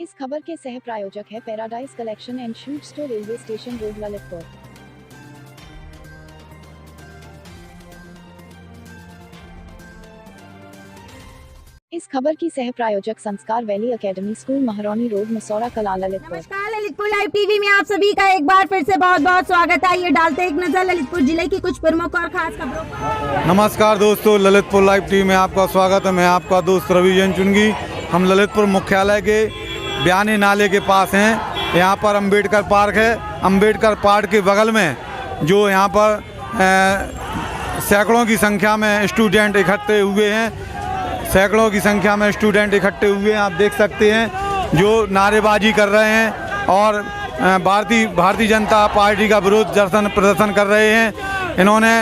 इस खबर के सह प्रायोजक है paradise collection and shoot store, railway station road, Lalitpur. इस खबर की सह प्रायोजक Sanskar valley academy school, Mahroni road, Masaura Kala, Lalitpur. नमस्कार, ललितपुर लाइव टीवी में आप सभी का एक बार फिर से बहुत बहुत स्वागत है। ये डालते एक नजर ललितपुर जिले की कुछ प्रमुख और खास खबरों पर। नमस्कार दोस्तों, ललितपुर लाइव टीवी में आपका स्वागत है। मैं आपका दोस्त रवि जैन चुनगी। हम ललितपुर मुख्यालय के बयानी नाले के पास हैं। यहाँ पर अंबेडकर पार्क है। अंबेडकर पार्क के बगल में जो यहाँ पर सैकड़ों की संख्या में स्टूडेंट इकट्ठे हुए हैं, सैकड़ों की संख्या में स्टूडेंट इकट्ठे हुए हैं। आप देख सकते हैं जो नारेबाजी कर रहे हैं और भारतीय जनता पार्टी का विरोध प्रदर्शन कर रहे हैं। इन्होंने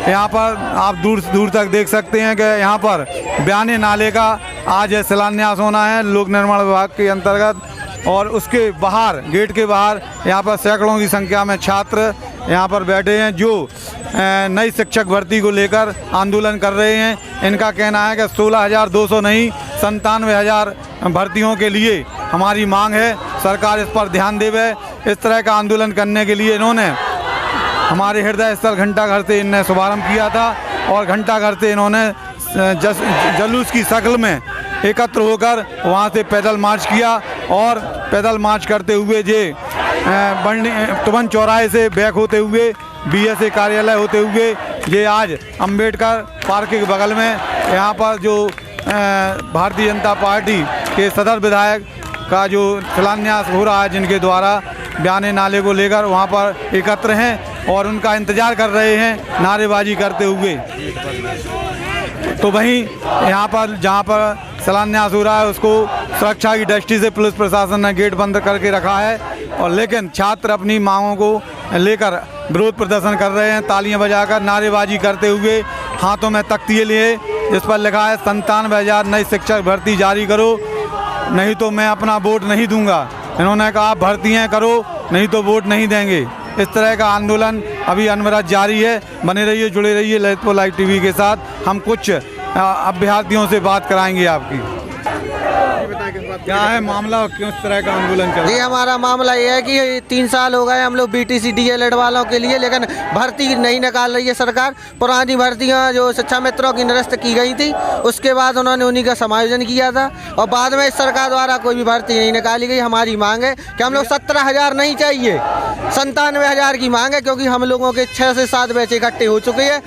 यहाँ पर आप दूर दूर तक देख सकते हैं कि यहाँ पर बयानी नाले का आज शिलान्यास होना है लोक निर्माण विभाग के अंतर्गत, और उसके बाहर गेट के बाहर यहाँ पर सैकड़ों की संख्या में छात्र यहाँ पर बैठे हैं जो नई शिक्षक भर्ती को लेकर आंदोलन कर रहे हैं। इनका कहना है कि 16,200 नहीं 97,000 भर्तियों के लिए हमारी मांग है, सरकार इस पर ध्यान देवे। इस तरह का आंदोलन करने के लिए इन्होंने हमारे हृदय स्थल घंटाघर से इनने शुभारंभ किया था और घंटाघर से इन्होंने जुलूस की शक्ल में एकत्र होकर वहां से पैदल मार्च किया और पैदल मार्च करते हुए तुबन चौराहे से बैक होते हुए BSA कार्यालय होते हुए ये आज अंबेडकर पार्क के बगल में यहाँ पर जो भारतीय जनता पार्टी के सदर विधायक का जो शिलान्यास हो रहा है, जिनके द्वारा बयानी नाले को लेकर वहाँ पर एकत्र हैं और उनका इंतज़ार कर रहे हैं नारेबाजी करते हुए। तो वहीं यहाँ पर जहाँ पर शिलान्यास हो रहा है उसको सुरक्षा की दृष्टि से पुलिस प्रशासन ने गेट बंद करके रखा है, और लेकिन छात्र अपनी मांगों को लेकर विरोध प्रदर्शन कर रहे हैं, तालियां बजाकर नारेबाजी करते हुए। हाथों में तख्तिये लिए जिस पर लिखा है 97,000 नई शिक्षक भर्ती जारी करो, नहीं तो मैं अपना वोट नहीं दूंगा। इन्होंने कहा भर्तियाँ करो नहीं तो वोट नहीं देंगे। इस तरह का आंदोलन अभी अनवरत जारी है। बने रहिए, जुड़े रहिए ललितपुर लाइव टीवी के साथ। हम कुछ अभ्यर्थियों से बात कराएंगे आपकी। क्या है मामला, क्यों इस तरह का आंदोलन चल रहा है? जी, हमारा मामला ये है कि 3 साल हो गए हम लोग BTC DLED वालों के लिए, लेकिन भर्ती नहीं निकाल रही है सरकार। पुरानी भर्तियां जो शिक्षा मित्रों की निरस्त की गई थी, उसके बाद उन्होंने उन्हीं का समायोजन किया था और बाद में इस सरकार द्वारा कोई भी भर्ती नहीं निकाली गई। हमारी मांग है कि हम लोग 17,000 नहीं चाहिए, 97,000 की मांग है, क्योंकि हम लोगों के 6 से 7 बैच इकट्ठे हो चुके हैं।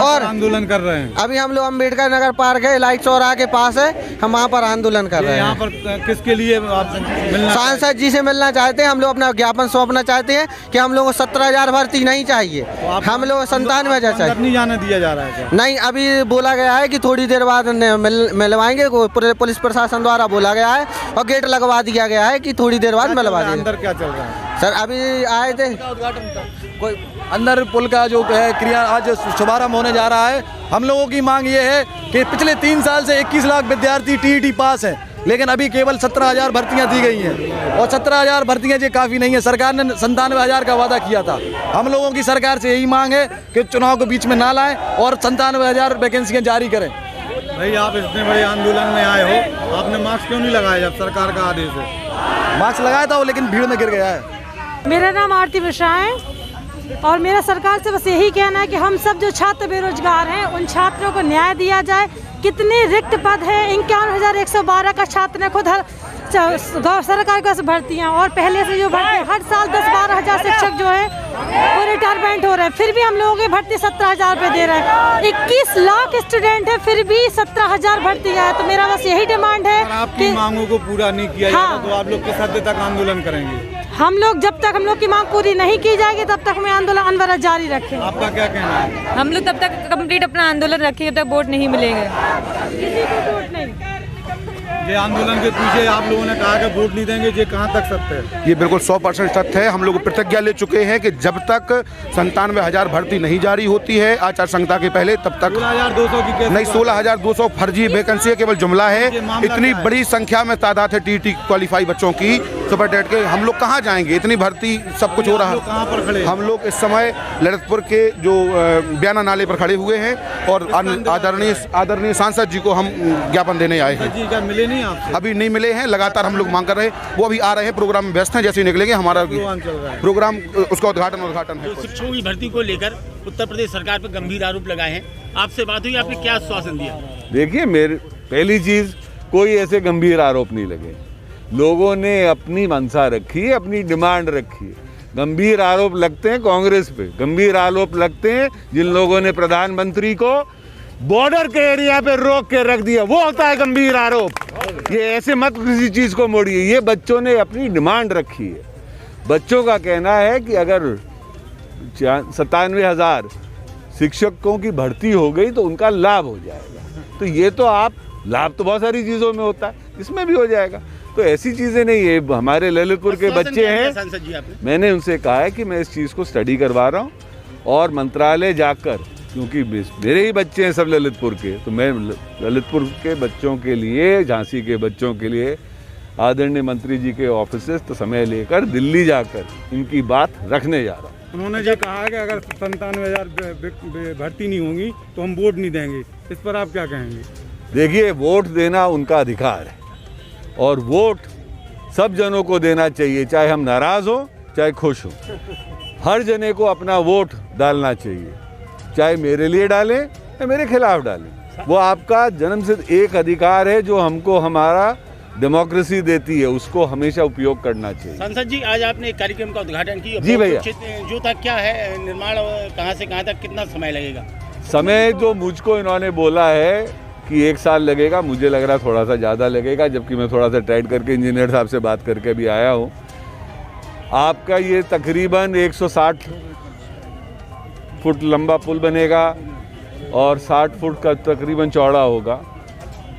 और आंदोलन कर रहे हैं अभी हम लोग अम्बेडकर नगर पार्क है, लाइट चौराहा के पास है, हम वहाँ पर आंदोलन कर रहे हैं। यहाँ पर किसके लिए आप मिलना? सांसद जी से मिलना चाहते हैं। हम लोग अपना ज्ञापन सौंपना चाहते हैं कि हम लोगों को 17,000 भर्ती नहीं चाहिए, तो हम लोग 97,000 चाहिए। नहीं जाने दिया जा रहा है क्या? नहीं, अभी बोला गया है कि थोड़ी देर बाद मिलवाएंगे। पुलिस प्रशासन द्वारा बोला गया है और गेट लगवा दिया गया है कि थोड़ी देर बाद मिलवा देंगे। अंदर क्या चल रहा है सर? अभी आए थे कोई अंदर पुल का जो है क्रिया आज शुभारंभ होने जा रहा है। हम लोगों की मांग ये है कि पिछले 3 साल से 21 लाख विद्यार्थी TET पास हैं, लेकिन अभी केवल 17,000 भर्तियां दी गई हैं और 17,000 भर्तियां ये काफ़ी नहीं है। सरकार ने 97,000 का वादा किया था। हम लोगों की सरकार से यही मांग है कि चुनाव को बीच में ना लाएं और 97,000 वैकेंसियाँ जारी करें। भाई, आप इतने बड़े आंदोलन में आए हो, आपने मास्क क्यों नहीं लगाया जब सरकार का आदेश है? मास्क लगाया था वो, लेकिन भीड़ में गिर गया है। मेरा नाम आरती मिश्रा है और मेरा सरकार से बस यही कहना है कि हम सब जो छात्र बेरोजगार हैं उन छात्रों को न्याय दिया जाए। कितने रिक्त पद हैं? 51,112 का छात्र ने खुद सरकार का भर्तियाँ, और पहले से जो भर्ती हर साल 10-12 हज़ार शिक्षक जो है वो रिटायरमेंट हो रहे हैं, फिर भी हम लोगों की भर्ती 17,000 रुपये दे रहे हैं। 21 लाख स्टूडेंट है, फिर भी 17,000 भर्तियाँ है। तो मेरा बस यही डिमांड है आपकी मांगों को पूरा नहीं किया जाता तो आप लोग किस हद तक आंदोलन करेंगे? हम लोग जब तक हम लोग की मांग पूरी नहीं की जाएगी तब तक हमें आंदोलन अनवरत जारी रखें। आपका क्या कहना है? हम लोग तब तक कंप्लीट अपना आंदोलन रखेंगे तब वोट नहीं मिलेंगे। किसी को वोट नहीं। ये आंदोलन के पीछे आप लोगों ने कहा कि वोट नहीं देंगे, ये कहाँ तक सत्य है? ये बिल्कुल 100% सत्य है। हम लोग प्रतिज्ञा ले चुके हैं कि जब तक 97,000 भर्ती नहीं जारी होती है आचार संहिता के पहले, तब तक 16,200 की नहीं, 16,200 फर्जी वैकेंसी केवल जुमला है। इतनी बड़ी संख्या में तादाद है TET क्वालिफाई बच्चों की, सुपरटेंडेंट के, हम लोग कहाँ जाएंगे? इतनी भर्ती सब कुछ हो रहा है। कहाँ पर खड़े? हम लोग इस समय ललितपुर के जो बयाना नाले पर खड़े हुए हैं और आदरणीय सांसद जी को हम ज्ञापन देने आए हैं। जी क्या मिले नहीं आपसे? अभी नहीं मिले हैं, लगातार हम लोग मांग कर रहे हैं। वो अभी आ रहे हैं, प्रोग्राम में व्यस्त हैं, जैसे ही निकलेंगे हमारा प्रोग्राम उसका उद्घाटन है। शिक्षकों की भर्ती को लेकर उत्तर प्रदेश सरकार पर गंभीर आरोप लगाए हैं, आपसे बात हुई, आपने क्या आश्वासन दिया? देखिए, मेरी पहली चीज, कोई ऐसे गंभीर आरोप नहीं लगे। लोगों ने अपनी मंशा रखी है, अपनी डिमांड रखी है। गंभीर आरोप लगते हैं कांग्रेस पे, गंभीर आरोप लगते हैं जिन लोगों ने प्रधानमंत्री को बॉर्डर के एरिया पे रोक के रख दिया, वो होता है गंभीर आरोप। ये ऐसे मत किसी चीज को मोड़िए। ये बच्चों ने अपनी डिमांड रखी है। बच्चों का कहना है कि अगर 97,000 शिक्षकों की भर्ती हो गई तो उनका लाभ हो जाएगा। तो ये तो आप लाभ तो बहुत सारी चीज़ों में होता है, इसमें भी हो जाएगा। तो ऐसी चीज़ें नहीं है। हमारे ललितपुर के बच्चे हैं, मैंने उनसे कहा है कि मैं इस चीज़ को स्टडी करवा रहा हूँ और मंत्रालय जाकर, क्योंकि मेरे ही बच्चे हैं सब ललितपुर के, तो मैं ललितपुर के बच्चों के लिए, झांसी के बच्चों के लिए आदरणीय मंत्री जी के ऑफिस तो समय लेकर दिल्ली जाकर इनकी बात रखने जा रहा हूँ। उन्होंने जो कहा है कि अगर 97,000 भर्ती नहीं होंगी तो हम वोट नहीं देंगे, इस पर आप क्या कहेंगे? देखिए, वोट देना उनका अधिकार है और वोट सब जनों को देना चाहिए, चाहे हम नाराज हो चाहे खुश हो। हर जने को अपना वोट डालना चाहिए, चाहे मेरे लिए डालें या मेरे खिलाफ डालें। वो आपका जन्मसिद्ध एक अधिकार है जो हमको हमारा डेमोक्रेसी देती है, उसको हमेशा उपयोग करना चाहिए। सांसद जी, आज आपने एक कार्यक्रम का उद्घाटन किया। जी भैया। जो था क्या है निर्माण, कहाँ से कहाँ तक कितना समय लगेगा? समय जो मुझको इन्होंने बोला है कि 1 साल लगेगा, मुझे लग रहा थोड़ा सा ज़्यादा लगेगा, जबकि मैं थोड़ा सा ट्राई करके इंजीनियर साहब से बात करके भी आया हूँ। आपका ये तकरीबन 160 फुट लंबा पुल बनेगा और 60 फुट का तकरीबन चौड़ा होगा।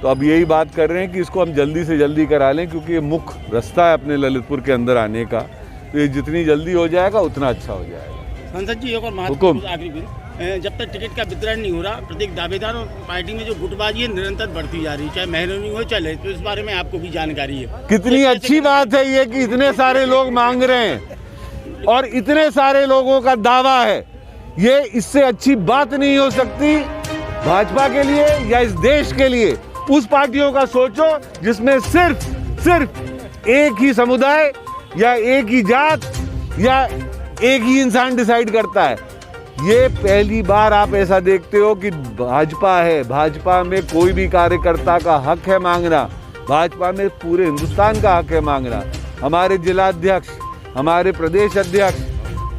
तो अब यही बात कर रहे हैं कि इसको हम जल्दी से जल्दी करा लें, क्योंकि ये मुख्य रास्ता है अपने ललितपुर के अंदर आने का। तो ये जितनी जल्दी हो जाएगा उतना अच्छा हो जाएगा। सांसद जी, एक और महत्वपूर्ण आखिरी, जब तक टिकट का वितरण नहीं हो रहा, प्रत्येक दावेदार और पार्टी में जो गुटबाजी है निरंतर बढ़ती जा रही है, चाहे महरौनी हो चले, तो इस बारे में आपको भी जानकारी है। कितनी अच्छी बात है ये कि इतने सारे लोग मांग रहे हैं और इतने सारे लोगों का दावा है। ये इससे अच्छी बात नहीं हो सकती भाजपा के लिए या इस देश के लिए। उस पार्टियों का सोचो जिसमें सिर्फ एक ही समुदाय या एक ही जात या एक ही इंसान डिसाइड करता है। ये पहली बार आप ऐसा देखते हो कि भाजपा है। भाजपा में कोई भी कार्यकर्ता का हक है मांगना, भाजपा में पूरे हिंदुस्तान का हक है मांगना। हमारे जिलाध्यक्ष, हमारे प्रदेश अध्यक्ष,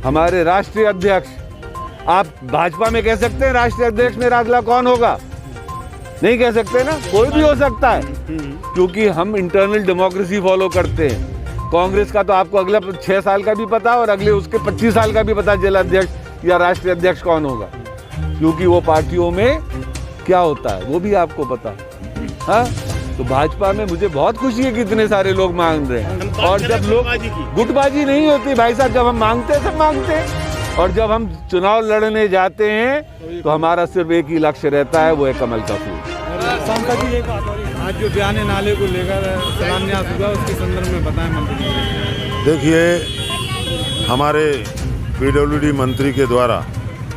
हमारे राष्ट्रीय अध्यक्ष, आप भाजपा में कह सकते हैं राष्ट्रीय अध्यक्ष मेरा अगला कौन होगा? नहीं कह सकते ना, कोई भी हो सकता है, क्योंकि हम इंटरनल डेमोक्रेसी फॉलो करते हैं। कांग्रेस का तो आपको अगला 6 साल का भी पता और अगले उसके 25 साल का भी पता जिलाध्यक्ष या राष्ट्रीय अध्यक्ष कौन होगा, क्योंकि वो पार्टियों में क्या होता है वो भी आपको पता है। हाँ, तो भाजपा में मुझे बहुत खुशी है कि इतने सारे लोग मांग रहे हैं। और जब लोग, गुटबाजी नहीं होती भाई साहब, जब हम मांगते हैं सब मांगते हैं। और जब हम चुनाव लड़ने जाते हैं तो हमारा सिर्फ एक ही लक्ष्य रहता है, वो है कमल का फूल। सांसद जी, एक बात और, आज जो बयाने नाले को लेकर शिलान्यास हुआ उसके संदर्भ में बताएं मंत्री। देखिए, हमारे पीडब्ल्यूडी मंत्री के द्वारा,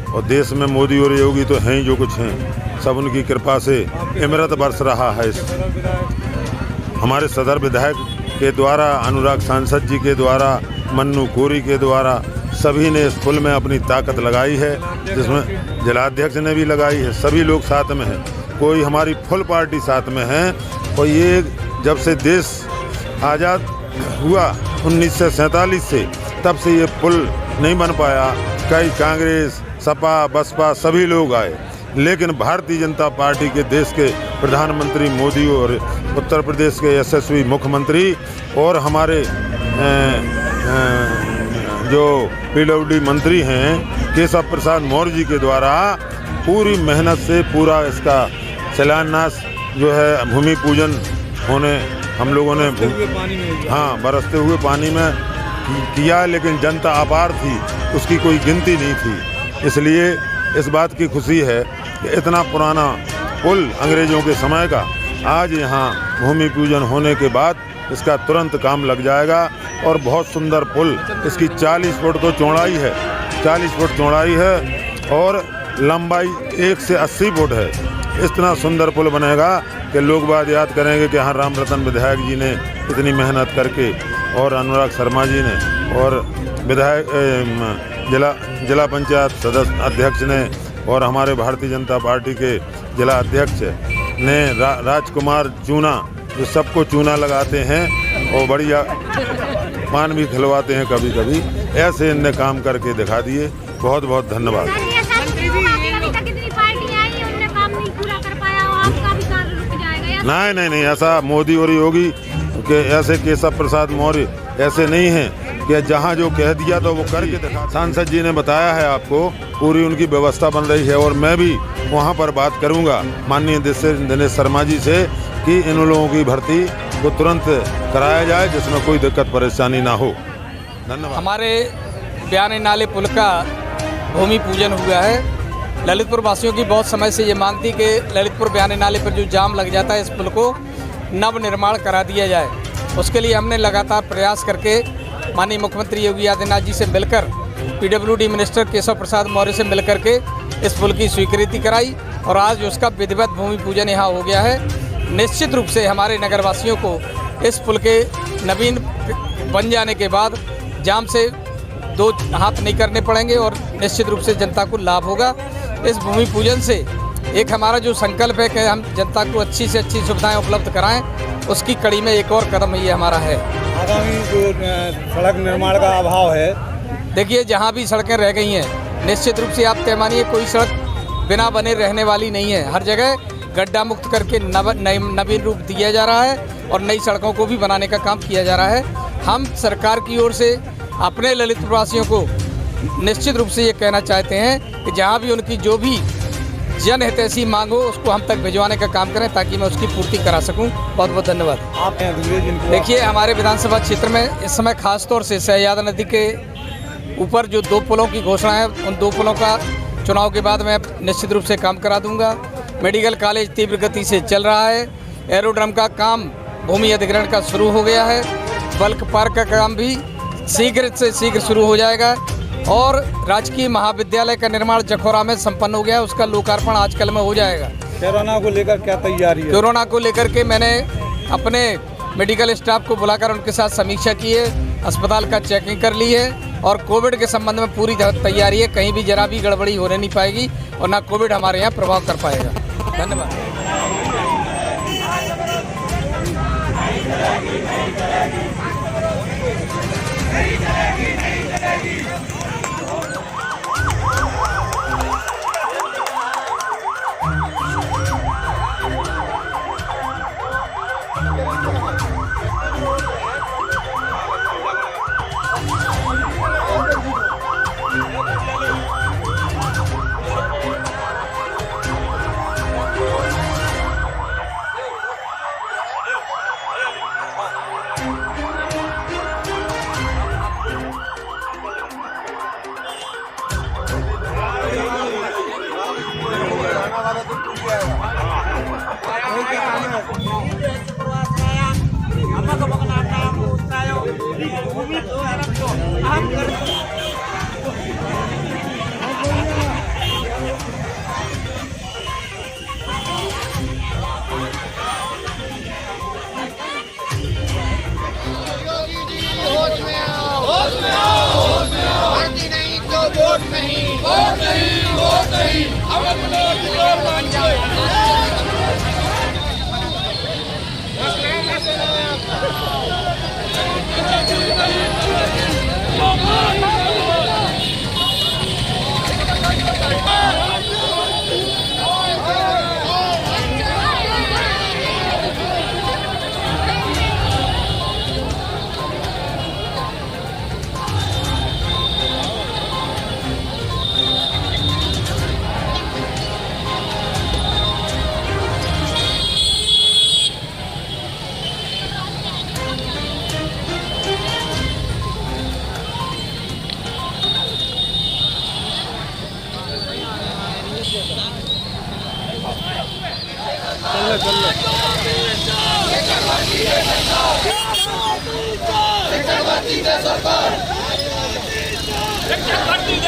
और देश में मोदी और योगी तो हैं ही जो कुछ हैं, सब उनकी कृपा से इमरत बरस रहा है। हमारे सदर विधायक के द्वारा, अनुराग सांसद जी के द्वारा, मन्नू कोरी के द्वारा, सभी ने इस पुल में अपनी ताकत लगाई है, जिसमें जिलाध्यक्ष ने भी लगाई है। सभी लोग साथ में हैं, कोई हमारी फुल पार्टी साथ में है। और ये जब से देश आज़ाद हुआ 1947 से, तब से ये पुल नहीं बन पाया। कई कांग्रेस, सपा, बसपा सभी लोग आए, लेकिन भारतीय जनता पार्टी के देश के प्रधानमंत्री मोदी और उत्तर प्रदेश के यशस्वी मुख्यमंत्री और हमारे जो पीडब्ल्यूडी मंत्री हैं केशव प्रसाद मौर्य जी के द्वारा पूरी मेहनत से पूरा इसका शिलान्यास जो है, भूमि पूजन होने हम लोगों ने बरसते हुए पानी में किया, लेकिन जनता अपार थी, उसकी कोई गिनती नहीं थी। इसलिए इस बात की खुशी है कि इतना पुराना पुल अंग्रेजों के समय का आज यहाँ भूमि पूजन होने के बाद इसका तुरंत काम लग जाएगा और बहुत सुंदर पुल। इसकी 40 फुट तो चौड़ाई है, 40 फुट चौड़ाई है और लंबाई 1 से 80 फुट है। इतना सुंदर पुल बनेगा कि लोग बात याद करेंगे कि हाँ, राम रतन विधायक जी ने इतनी मेहनत करके और अनुराग शर्मा जी ने और विधायक जिला पंचायत सदस्य अध्यक्ष ने और हमारे भारतीय जनता पार्टी के जिला अध्यक्ष ने राजकुमार चूना, जो सबको चूना लगाते हैं और बढ़िया पान भी खिलवाते हैं कभी कभी, ऐसे इनने काम करके दिखा दिए। बहुत बहुत धन्यवाद। नहीं, ऐसा मोदी और योगी के ऐसे केशव प्रसाद मौर्य ऐसे नहीं हैं कि जहां जो कह दिया तो वो करके दिखा। सांसद जी ने बताया है आपको, पूरी उनकी व्यवस्था बन रही है और मैं भी वहां पर बात करूंगा माननीय दिनेश शर्मा जी से कि इन लोगों की भर्ती को तुरंत कराया जाए जिसमें कोई दिक्कत परेशानी ना हो। धन्यवाद। हमारे बयाने नाले पुल का भूमि पूजन हुआ है। ललितपुर वासियों की बहुत समय से ये मांग थी कि ललितपुर बयाने नाले पर जो जाम लग जाता है, इस पुल को नव निर्माण करा दिया जाए। उसके लिए हमने लगातार प्रयास करके माननीय मुख्यमंत्री योगी आदित्यनाथ जी से मिलकर, पीडब्ल्यूडी मिनिस्टर केशव प्रसाद मौर्य से मिलकर के इस पुल की स्वीकृति कराई और आज उसका विधिवत भूमि पूजन यहाँ हो गया है। निश्चित रूप से हमारे नगरवासियों को इस पुल के नवीन बन जाने के बाद जाम से दो हाथ नहीं करने पड़ेंगे और निश्चित रूप से जनता को लाभ होगा। इस भूमि पूजन से एक हमारा जो संकल्प है कि हम जनता को अच्छी से अच्छी सुविधाएं उपलब्ध कराएं, उसकी कड़ी में एक और कदम ये हमारा है। आगामी जो सड़क निर्माण का अभाव है, देखिए जहां भी सड़कें रह गई हैं, निश्चित रूप से आप तय मानिए कोई सड़क बिना बने रहने वाली नहीं है। हर जगह गड्ढा मुक्त करके नवीन रूप दिया जा रहा है और नई सड़कों को भी बनाने का काम किया जा रहा है। हम सरकार की ओर से अपने ललितपुर वासियों को निश्चित रूप से ये कहना चाहते हैं कि जहाँ भी उनकी जो भी जनहितैषी मांग हो उसको हम तक भिजवाने का काम करें ताकि मैं उसकी पूर्ति करा सकूं। बहुत बहुत धन्यवाद। आप देखिए हमारे विधानसभा क्षेत्र में इस समय खास तौर से सहयादा नदी के ऊपर जो 2 पुलों की घोषणा है, उन 2 पुलों का चुनाव के बाद मैं निश्चित रूप से काम करा दूंगा। मेडिकल कॉलेज तीव्र गति से चल रहा है। एरोड्रम का काम भूमि अधिग्रहण का शुरू हो गया है। बल्क पार्क का काम भी शीघ्र से शीघ्र शुरू हो जाएगा और राजकीय महाविद्यालय का निर्माण जखौरा में संपन्न हो गया है। उसका लोकार्पण आजकल में हो जाएगा। कोरोना को लेकर क्या तैयारी है? कोरोना को लेकर के मैंने अपने मेडिकल स्टाफ को बुलाकर उनके साथ समीक्षा की है, अस्पताल का चेकिंग कर ली है और कोविड के संबंध में पूरी तैयारी है। कहीं भी जरा भी गड़बड़ी होने नहीं पाएगी और ना कोविड हमारे यहाँ प्रभाव कर पाएगा। धन्यवाद। शिक्षक भर्ती